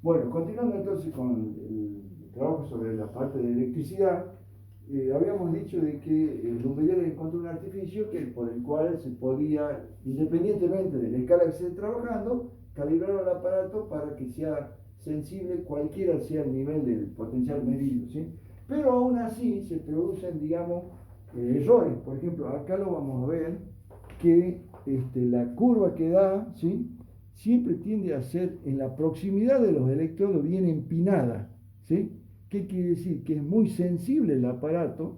Bueno, continuando entonces con el trabajo sobre la parte de electricidad, habíamos dicho de que Lumbeyer encontró un artificio por el cual se podía, independientemente de la escala que se esté trabajando, calibrar el aparato para que sea sensible cualquiera sea el nivel del potencial medido, ¿sí? Pero aún así se producen, digamos, errores. Por ejemplo, acá lo vamos a ver que la curva que da, ¿sí?, siempre tiende a ser en la proximidad de los electrodos bien empinada, ¿sí? ¿Qué quiere decir? Que es muy sensible el aparato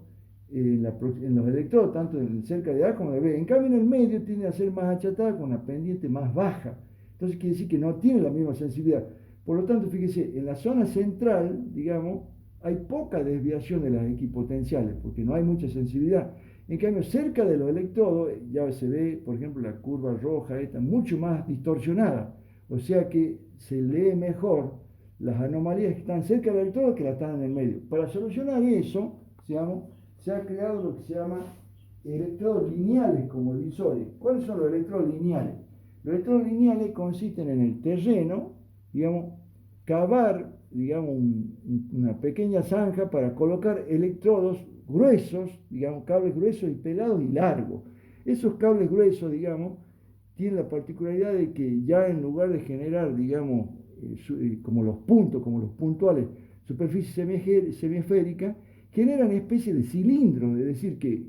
en los electrodos, tanto cerca de A como de B. En cambio, en el medio tiende a ser más achatada con una pendiente más baja. Entonces quiere decir que no tiene la misma sensibilidad. Por lo tanto, fíjese, en la zona central, digamos, hay poca desviación de las equipotenciales, porque no hay mucha sensibilidad. En cambio, cerca de los electrodos ya se ve, por ejemplo, la curva roja esta mucho más distorsionada. O sea que se lee mejor las anomalías que están cerca del electrodo que las que están en el medio. Para solucionar eso, digamos, se ha creado lo que se llama electrodos lineales como visores. ¿Cuáles son los electrodos lineales? Los electrodos lineales consisten en el terreno, digamos, cavar, digamos, una pequeña zanja para colocar electrodos gruesos, digamos, cables gruesos y pelados y largos. Esos cables gruesos, digamos, tienen la particularidad de que ya en lugar de generar, digamos, como los puntos, como los puntuales, superficie semiesférica, generan especies de cilindros, es decir, que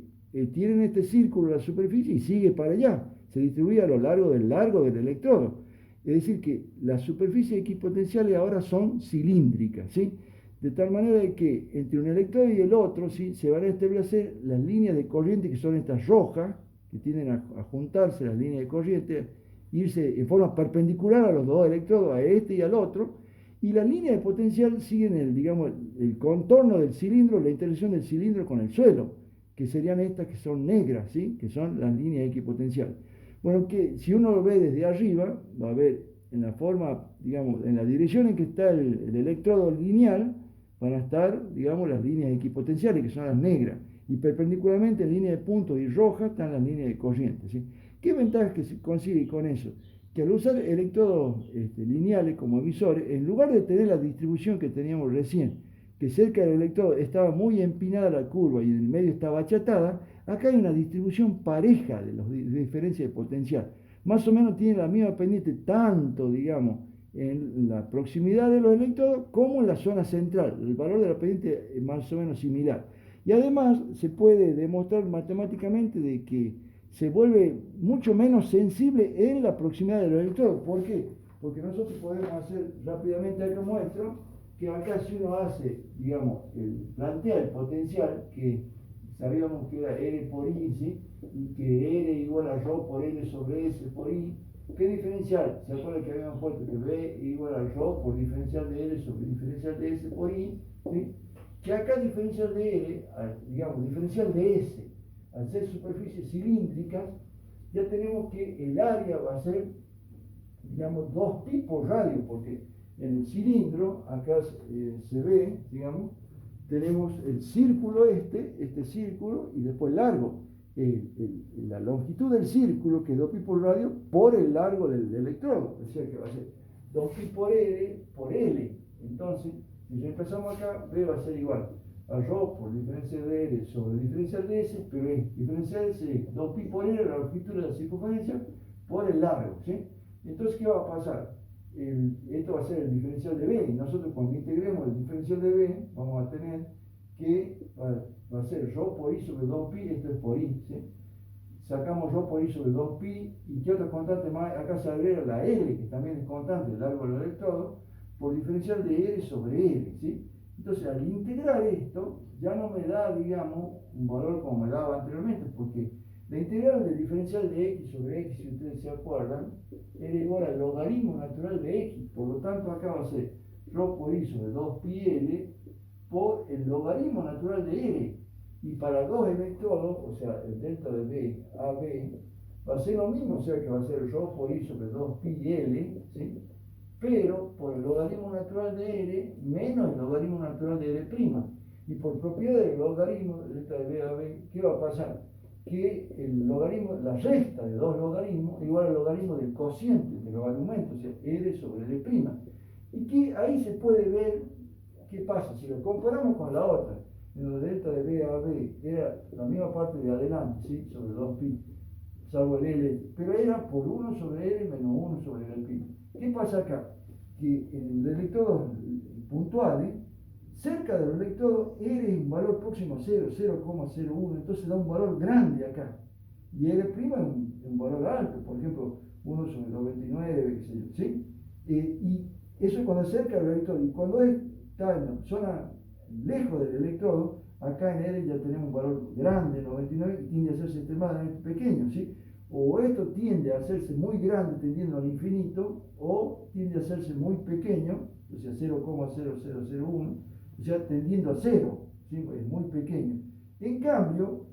tienen este círculo en la superficie y sigue para allá, se distribuye a lo largo del electrodo. Es decir, que las superficies equipotenciales ahora son cilíndricas, ¿sí? De tal manera que entre un electrodo y el otro, ¿sí?, se van a establecer las líneas de corriente que son estas rojas, que tienden a juntarse las líneas de corriente, irse en forma perpendicular a los dos electrodos, a este y al otro, y las líneas de potencial siguen el contorno del cilindro, la intersección del cilindro con el suelo, que serían estas que son negras, ¿sí?, que son las líneas equipotenciales. Bueno, que si uno lo ve desde arriba, va a ver en la forma, digamos, en la dirección en que está el electrodo lineal, van a estar, digamos, las líneas equipotenciales, que son las negras, y perpendicularmente en línea de puntos y roja están las líneas de corriente, ¿sí? ¿Qué ventajas que se consigue con eso? Que al usar electrodos lineales como emisores, en lugar de tener la distribución que teníamos recién, que cerca del electrodo estaba muy empinada la curva y en el medio estaba achatada, acá hay una distribución pareja de las diferencias de potencial. Más o menos tiene la misma pendiente tanto, digamos, en la proximidad de los electrodos como en la zona central. El valor de la pendiente es más o menos similar. Y además se puede demostrar matemáticamente de que se vuelve mucho menos sensible en la proximidad de los electrodos. ¿Por qué? Porque nosotros podemos hacer rápidamente, acá muestro, que acá si uno hace, digamos, plantea el potencial, que sabíamos que era R por I, ¿sí?, y que R igual a ρ por L sobre S por I. ¿Qué diferencial? ¿Se acuerdan que habíamos puesto que B igual a ρ por diferencial de L sobre diferencial de S por I? ¿Sí? Que acá diferencial de L, digamos, diferencial de S, al ser superficies cilíndricas, ya tenemos que el área va a ser, digamos, 2pi por radio, porque en el cilindro, acá se ve, digamos, tenemos el círculo este círculo, y después largo. La longitud del círculo, que es 2pi por radio, por el largo del electrodo. O sea que va a ser 2pi por R por L. Entonces, si empezamos acá, B va a ser igual a ρ por diferencial de L sobre diferencial de S, pero es diferencial de S es 2pi por R, la longitud de la circunferencia, por el largo, ¿sí? Entonces, ¿qué va a pasar? Esto va a ser el diferencial de B, y nosotros cuando integremos el diferencial de B, vamos a tener que va a ser ρ por I sobre 2pi, esto es por I, ¿sí? Sacamos ρ por I sobre 2pi, y ¿qué otra constante más? Acá se agrega la L, que también es constante, el largo del electrodo, por diferencial de R sobre L, ¿sí? Entonces, al integrar esto, ya no me da, digamos, un valor como me daba anteriormente, porque la integral del diferencial de x sobre x, si ustedes se acuerdan, era igual al logaritmo natural de x. Por lo tanto, acá va a ser ρ por I sobre 2pi L por el logaritmo natural de L. Y para dos electrodos, o sea, el delta de B a B, va a ser lo mismo, o sea que va a ser ρ por I sobre 2pi L, ¿sí?, pero por el logaritmo natural de R menos el logaritmo natural de R'. Y por propiedad del logaritmo, delta de B a B, ¿qué va a pasar? Que el logaritmo, la resta de dos logaritmos, igual al logaritmo del cociente de los argumentos, o sea, R sobre R'. Y que ahí se puede ver qué pasa. Si lo comparamos con la otra, en la delta de B a B, era la misma parte de adelante, ¿sí? Sobre 2pi, salvo el L, pero era por 1 sobre L menos 1 sobre el pi. ¿Qué pasa acá? Que en los electrodos puntuales, cerca del electrodo, R es un valor próximo a 0, 0,01, entonces da un valor grande acá. Y L' es un valor alto, por ejemplo, 1 sobre 99, ¿sí? Y eso es cuando acerca del electrodo. Y cuando está en la zona lejos del electrodo, acá en L ya tenemos un valor grande, 99, y tiende a hacerse extremadamente pequeño, ¿sí? O esto tiende a hacerse muy grande tendiendo al infinito, o tiende a hacerse muy pequeño, o sea, 0,0001, o sea, tendiendo a cero, ¿sí? Es muy pequeño. En cambio,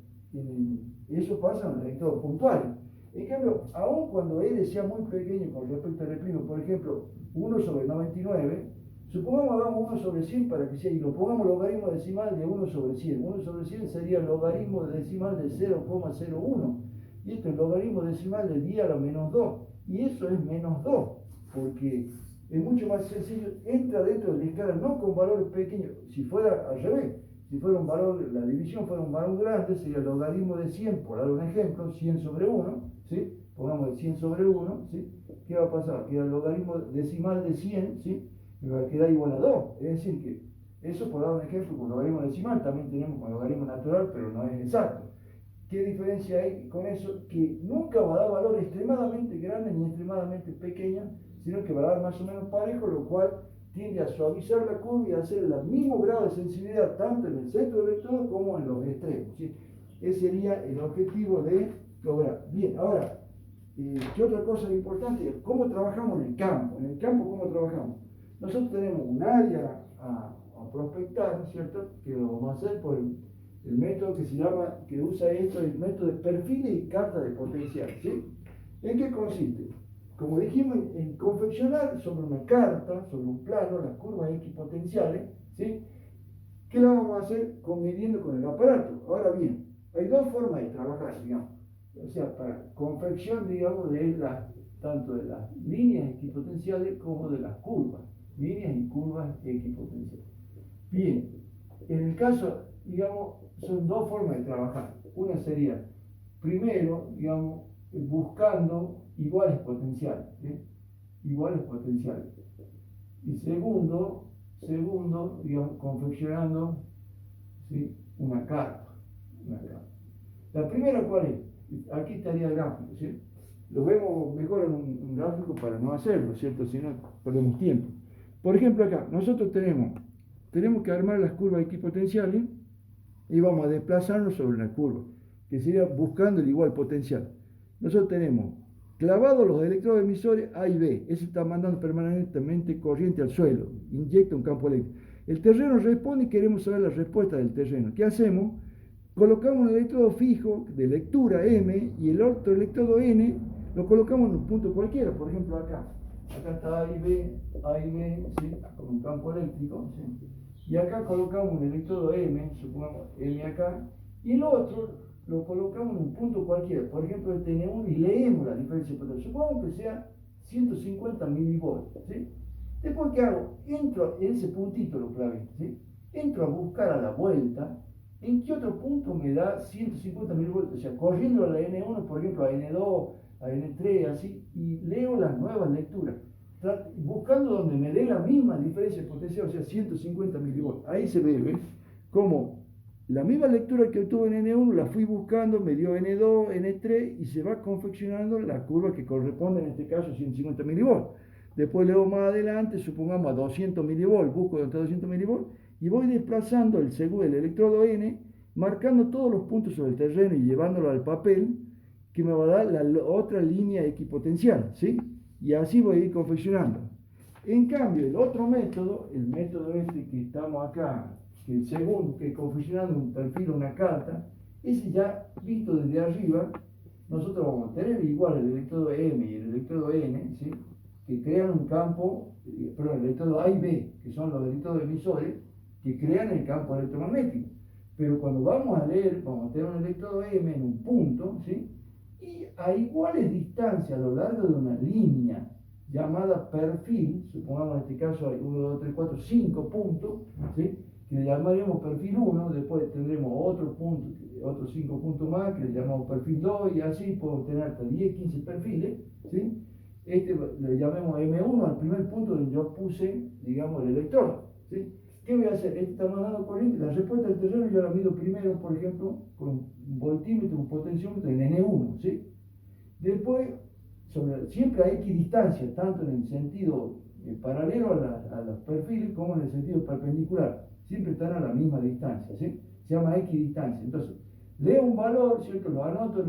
eso pasa en los electrodos puntuales. En cambio, aun cuando L sea muy pequeño con respecto al L', por ejemplo, 1 sobre 99, supongamos hagamos 1 sobre 100 para que sea, y lo pongamos logaritmo decimal de 1 sobre 100. 1 sobre 100 sería el logaritmo decimal de 0,01. Y esto es el logaritmo decimal de 10 a la menos 2. Y eso es menos 2, porque es mucho más sencillo, entra dentro de la escala no con valores pequeños. Si fuera al revés, si fuera un valor, la división fuera un valor grande, sería el logaritmo de 100, por dar un ejemplo, 100 sobre 1, ¿sí? Pongamos el 100 sobre 1, ¿sí? ¿Qué va a pasar? Que el logaritmo decimal de 100, ¿sí? Me va a quedar igual a 2. Es decir, que eso, por dar un ejemplo, con logaritmo decimal, también tenemos con logaritmo natural, pero no es exacto. ¿Qué diferencia hay con eso? Que nunca va a dar valor extremadamente grande ni extremadamente pequeño, sino que va a dar más o menos parejo, lo cual tiende a suavizar la curva y a hacer el mismo grado de sensibilidad tanto en el centro del electrodo como en los extremos, ¿sí? Ese sería el objetivo de lograr. Bien, ahora, ¿qué otra cosa importante? ¿Cómo trabajamos en el campo? En el campo, ¿cómo trabajamos? Nosotros tenemos un área a prospectar, ¿cierto? Que lo vamos a hacer por el método que se llama, que usa esto, el método de perfiles y cartas de potencial, ¿sí? ¿En qué consiste? Como dijimos, en confeccionar sobre una carta, sobre un plano, las curvas equipotenciales, ¿sí? ¿Qué lo vamos a hacer? Midiendo con el aparato. Ahora bien, hay dos formas de trabajar, digamos. O sea, para confección, digamos, tanto de las líneas equipotenciales como de las curvas. Líneas y curvas equipotenciales. Bien, en el caso, digamos, son dos formas de trabajar. Una sería, primero, digamos, buscando iguales potenciales, ¿sí? Iguales potenciales. Y segundo, digamos, confeccionando, ¿sí? Una carta. La primera, ¿cuál es? Aquí estaría el gráfico, ¿sí? Lo vemos mejor en un gráfico para no hacerlo, ¿cierto? Si no, perdemos tiempo. Por ejemplo, acá, nosotros tenemos que armar las curvas equipotenciales y vamos a desplazarnos sobre la curva, que sería buscando el igual potencial. Nosotros tenemos clavados los electrodos emisores A y B. Ese está mandando permanentemente corriente al suelo, inyecta un campo eléctrico. El terreno responde y queremos saber la respuesta del terreno. ¿Qué hacemos? Colocamos un electrodo fijo de lectura M y el otro electrodo N lo colocamos en un punto cualquiera, por ejemplo acá. Acá está A y B, ¿sí? Con un campo eléctrico, ¿sí? Y acá colocamos un electrodo M, supongamos M acá, y el otro lo colocamos en un punto cualquiera, por ejemplo el TN1, y leemos la diferencia de potencia. Supongamos que sea 150 milivolts, ¿sí? Después, ¿qué hago? Entro en ese puntito, lo clavé, ¿sí? Entro a buscar a la vuelta en qué otro punto me da 150 milivolts, o sea, corriendo a la N1, por ejemplo, a N2, a N3, así, y leo las nuevas lecturas, buscando donde me dé la misma diferencia de potencial, o sea, 150 milivolts. Ahí se ve, ¿ves? Como la misma lectura que obtuve en N1, la fui buscando, me dio N2, N3, y se va confeccionando la curva que corresponde, en este caso, a 150 milivolts. Después leo más adelante, supongamos a 200 milivolts, busco entre 200 milivolts, y voy desplazando el electrodo N, marcando todos los puntos sobre el terreno y llevándolo al papel, que me va a dar la otra línea equipotencial, ¿sí? Y así voy a ir confeccionando. En cambio, el otro método, el método este que estamos acá, que el segundo, que confeccionando un perfil o una carta, ese ya visto desde arriba, nosotros vamos a tener igual el electrodo M y el electrodo N, ¿sí? Que crean un campo, perdón, el electrodo A y B, que son los electrodos emisores, que crean el campo electromagnético. Pero cuando vamos a leer, vamos a tener un electrodo M en un punto, ¿sí? Y a iguales distancias a lo largo de una línea llamada perfil, supongamos en este caso hay 1, 2, 3, 4, 5 puntos, ¿sí? Que le llamaríamos perfil 1, después tendremos otro punto, otros 5 puntos más que le llamamos perfil 2 y así podemos tener hasta 10, 15 perfiles, ¿sí? Este le llamemos M1 al primer punto donde yo puse, digamos, el electrodo, ¿sí? ¿Qué voy a hacer? Este está mandando corriente, la respuesta del terreno yo la mido primero, por ejemplo, con un voltímetro, un potenciómetro en N1, ¿sí? Después, siempre a equidistancia, tanto en el sentido paralelo a los perfiles como en el sentido perpendicular. Siempre están a la misma distancia, ¿sí? Se llama equidistancia. Entonces, leo un valor, ¿cierto? Lo anoto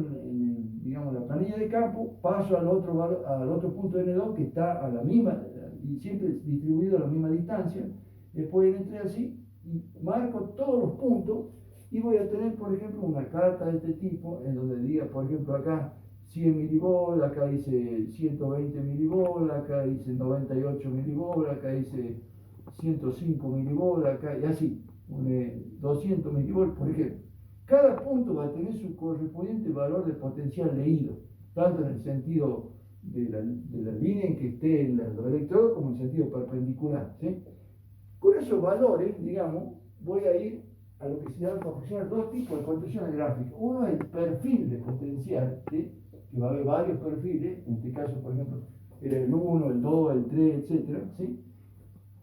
digamos, la planilla de campo, paso al otro punto N2 que está a la misma, y siempre distribuido a la misma distancia. Después entré así y marco todos los puntos y voy a tener, por ejemplo, una carta de este tipo en donde diga, por ejemplo, acá 100 milivolt, acá dice 120 milivolt, acá dice 98 milivolt, acá dice 105 milivolt, acá y así, 200 milivolt, por ejemplo. Cada punto va a tener su correspondiente valor de potencial leído, tanto en el sentido de la línea en que esté el electrodo como en el sentido perpendicular, ¿sí? Con esos valores, digamos, voy a ir a lo que se llama confeccionar dos tipos de construcciones gráficas. Uno es el perfil de potencial, ¿sí? Que va a haber varios perfiles, en este caso, por ejemplo, era el 1, el 2, el 3, etcétera, ¿sí?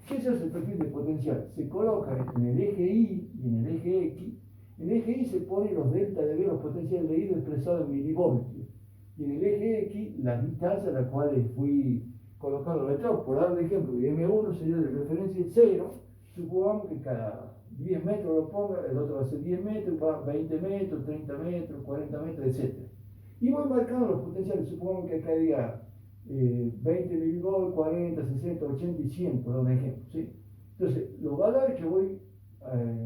¿Qué es el perfil de potencial? Se coloca en el eje Y y en el eje X. En el eje Y se ponen los delta de V, los potenciales leídos expresados en milivoltios. Y en el eje X, las distancias a las cuales fui colocando los vectores. Por dar un ejemplo, M1 sería de referencia 0. Supongamos que cada 10 metros lo ponga, el otro va a ser 10 metros, va 20 metros, 30 metros, 40 metros, etc. Y voy marcando los potenciales. Supongamos que acá diga 20 milivolts, 40, 60, 80 y 100, por un ejemplo, ¿sí? Entonces, los valores que voy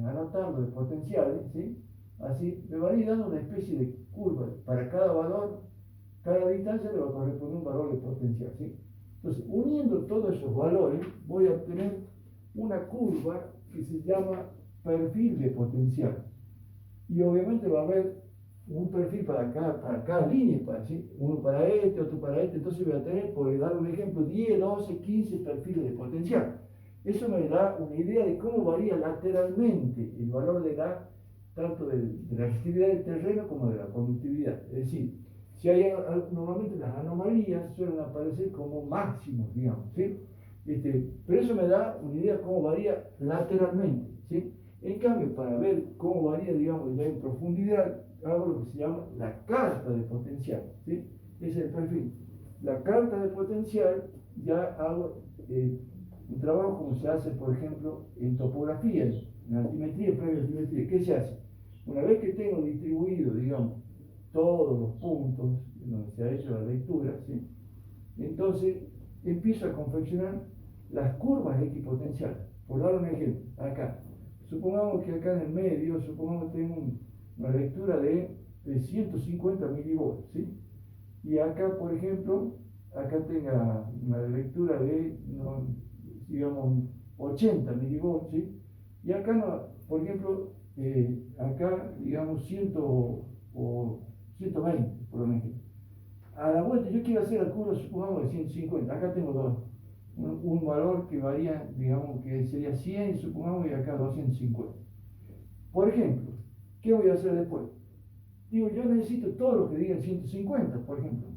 anotando de potenciales, ¿sí? Así, me van a ir dando una especie de curva. Para cada valor, cada distancia le va a corresponder un valor de potencial, ¿sí? Entonces, uniendo todos esos valores, voy a obtener una curva que se llama perfil de potencial. Y obviamente va a haber un perfil para cada línea, ¿sí? Uno para este, otro para este. Entonces voy a tener, por dar un ejemplo, 10, 12, 15 perfiles de potencial. Eso me da una idea de cómo varía lateralmente el valor de tanto de la resistividad del terreno como de la conductividad. Es decir, si hay normalmente las anomalías suelen aparecer como máximos, digamos, ¿sí? Pero eso me da una idea de cómo varía lateralmente, ¿sí? En cambio, para ver cómo varía, digamos, ya en profundidad, hago lo que se llama la carta de potencial, ¿sí? Ese es el perfil. La carta de potencial ya hago un trabajo como se hace, por ejemplo, en topografía, en altimetría, previa altimetría. ¿Qué se hace? Una vez que tengo distribuido, digamos, todos los puntos en donde se ha hecho la lectura, ¿sí? Entonces empiezo a confeccionar las curvas equipotenciales. Por dar un ejemplo, acá. Supongamos que acá en el medio, supongamos que tengo una lectura de 150 milivolts, ¿sí? Y acá, por ejemplo, acá tenga una lectura de, no, digamos, 80 milivolts, ¿sí? Y acá, no, por ejemplo, acá, digamos, 100 o 120, por ejemplo. A la vuelta, yo quiero hacer la curva, supongamos, de 150. Acá tengo un valor que varía, digamos, que sería 100, supongamos, y acá 250. Por ejemplo, ¿qué voy a hacer después? Digo, yo necesito todo lo que diga 150, por ejemplo.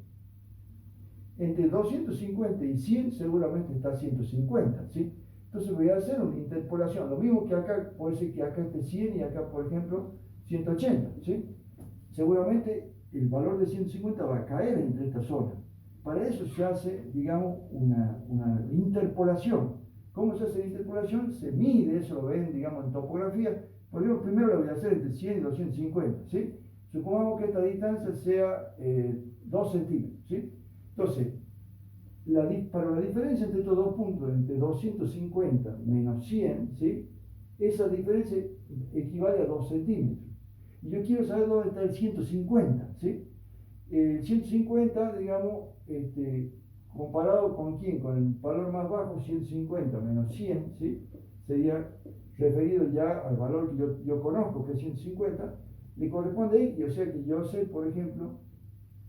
Entre 250 y 100 seguramente está 150, ¿sí? Entonces voy a hacer una interpolación. Lo mismo que acá, puede ser que acá esté 100 y acá, por ejemplo, 180, ¿sí? Seguramente el valor de 150 va a caer entre estas zonas. Para eso se hace, digamos, una interpolación. ¿Cómo se hace la interpolación? Se mide, eso lo ven, digamos, en topografía. Por ejemplo, primero lo voy a hacer entre 100 y 250, ¿sí? Supongamos que esta distancia sea 2 centímetros, ¿sí? Entonces, para la diferencia entre estos dos puntos, entre 250 menos 100, ¿sí? Esa diferencia equivale a 2 centímetros. Y yo quiero saber dónde está el 150, ¿sí? El 150, digamos, comparado con quién, con el valor más bajo, 150 menos 100, ¿sí? Sería referido ya al valor que yo conozco, que es 150, le corresponde X, o sea que yo sé, por ejemplo,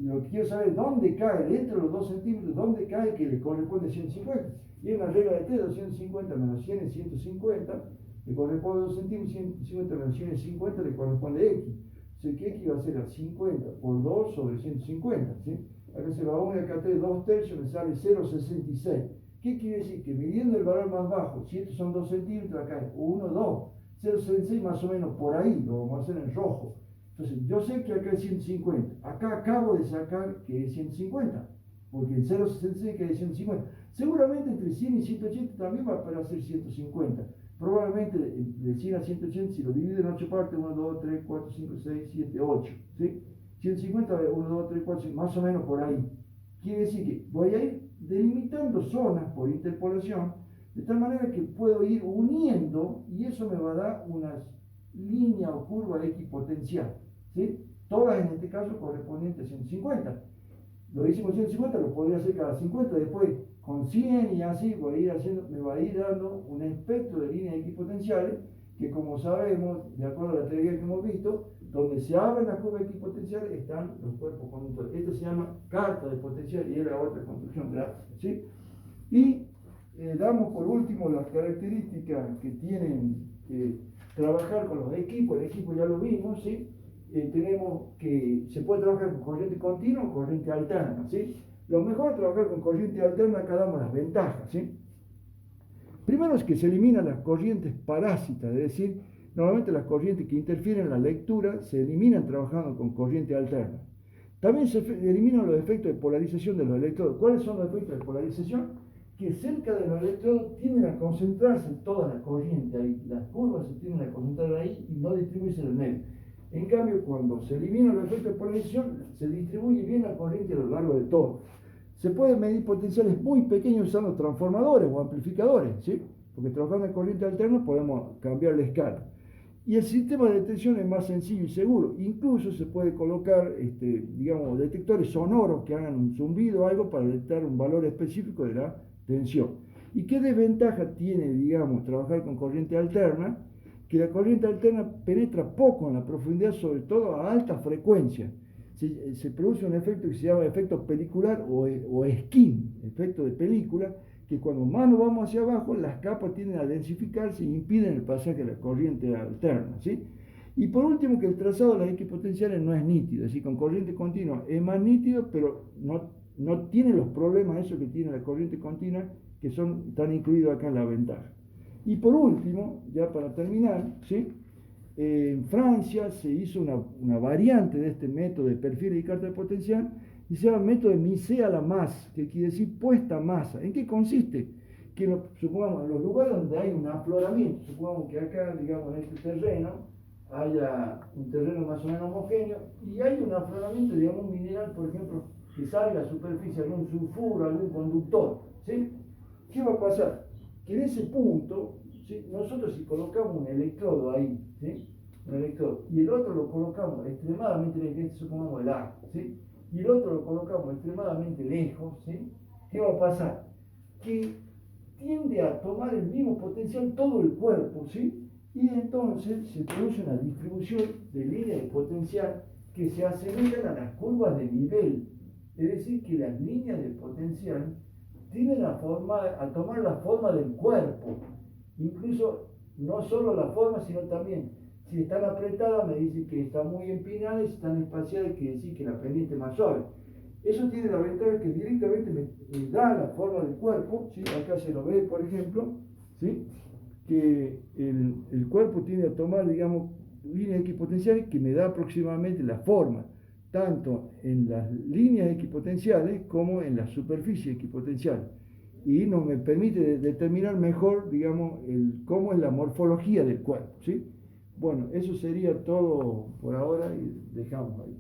lo que quiero saber es dónde cae, dentro de los 2 centímetros, dónde cae que le corresponde 150. Y hay una regla de 3, 250 menos 100 es 150, le corresponde 2 centímetros, 150 menos 100 es 50, le corresponde X. O sea que X va a ser a 50 por 2 sobre 150, ¿sí? Acá se va 1 y acá 3, 2 tercios, me sale 0,66. ¿Qué quiere decir? Que midiendo el valor más bajo, si estos son 2 centímetros, acá es 1, 2, 0,66 más o menos por ahí, lo vamos a hacer en rojo. Entonces, yo sé que acá es 150, acá acabo de sacar que es 150, porque en 0,66 queda 150. Seguramente entre 100 y 180 también va a ser 150. Probablemente de 100 a 180, si lo divide en 8 partes, 1, 2, 3, 4, 5, 6, 7, 8, ¿sí? 150, 1, 2, 3, 4, 5, más o menos por ahí. Quiere decir que voy a ir delimitando zonas por interpolación, de tal manera que puedo ir uniendo, y eso me va a dar una línea o curva equipotencial, ¿sí? Todas en este caso correspondientes a 150. Lo hice con 150, lo podría hacer cada 50, después con 100 y así voy a ir haciendo, me va a ir dando un espectro de líneas equipotenciales que, como sabemos, de acuerdo a la teoría que hemos visto, donde se abren las curvas equipotenciales están los cuerpos conductores. Esto se llama carta de potencial y es la otra construcción gráfica, ¿sí? Y damos por último las características que tienen trabajar con los equipos. El equipo ya lo vimos, ¿sí? Tenemos que se puede trabajar con corriente continua o corriente alterna, ¿sí? Lo mejor es trabajar con corriente alterna, acá damos las ventajas, ¿sí? Primero es que se eliminan las corrientes parásitas, es decir, normalmente las corrientes que interfieren en la lectura se eliminan trabajando con corriente alterna. También se eliminan los efectos de polarización de los electrodos. ¿Cuáles son los efectos de polarización? Que cerca de los electrodos tienden a concentrarse toda la corriente ahí, las curvas se tienden a concentrar ahí y no distribuirse en el medio. En cambio, cuando se eliminan los efectos de polarización, se distribuye bien la corriente a lo largo de todo. Se pueden medir potenciales muy pequeños usando transformadores o amplificadores, ¿sí? Porque trabajando en corriente alterna podemos cambiar la escala. Y el sistema de detección es más sencillo y seguro. Incluso se puede colocar, digamos, detectores sonoros que hagan un zumbido o algo para detectar un valor específico de la tensión. ¿Y qué desventaja tiene, digamos, trabajar con corriente alterna? Que la corriente alterna penetra poco en la profundidad, sobre todo a alta frecuencia. Se produce un efecto que se llama efecto pelicular o skin, efecto de película, que cuando más nos vamos hacia abajo, las capas tienden a densificarse y impiden el pasaje de la corriente alterna, ¿sí? Y por último, que el trazado de las equipotenciales no es nítido, es decir, con corriente continua es más nítido, pero no tiene los problemas esos que tiene la corriente continua, que están incluidos acá en la ventaja. Y por último, ya para terminar, ¿sí? En Francia se hizo una variante de este método de perfil y carta de potencial y se llama método de misé a la masa, que quiere decir puesta a masa. ¿En qué consiste? Que supongamos en los lugares donde hay un afloramiento, supongamos que acá, digamos, en este terreno haya un terreno más o menos homogéneo y hay un afloramiento, digamos, un mineral, por ejemplo, que salga a la superficie, algún sulfuro, algún conductor, ¿sí? ¿Qué va a pasar? Que en ese punto, ¿sí? Nosotros si colocamos un electrodo ahí, ¿sí? Un electrodo, y el otro lo colocamos extremadamente lejos, supongamos el A, ¿sí? Y el otro lo colocamos extremadamente lejos, ¿sí? ¿Qué va a pasar? Que tiende a tomar el mismo potencial todo el cuerpo, ¿sí? Y entonces se produce una distribución de líneas de potencial que se asemejan a las curvas de nivel. Es decir, que las líneas de potencial tienden a tomar la forma del cuerpo. Incluso no solo la forma, sino también, si están apretadas, me dice que están muy empinadas, y si están espaciadas, quiere decir que la pendiente es más suave. Eso tiene la ventaja que directamente me da la forma del cuerpo, ¿sí? Acá se lo ve, por ejemplo, ¿sí? Que el cuerpo tiende a tomar, digamos, líneas equipotenciales que me da aproximadamente la forma, tanto en las líneas equipotenciales como en la superficie equipotencial. Y nos me permite determinar mejor, digamos, cómo es la morfología del cuerpo, ¿sí? Bueno, eso sería todo por ahora y dejamos ahí.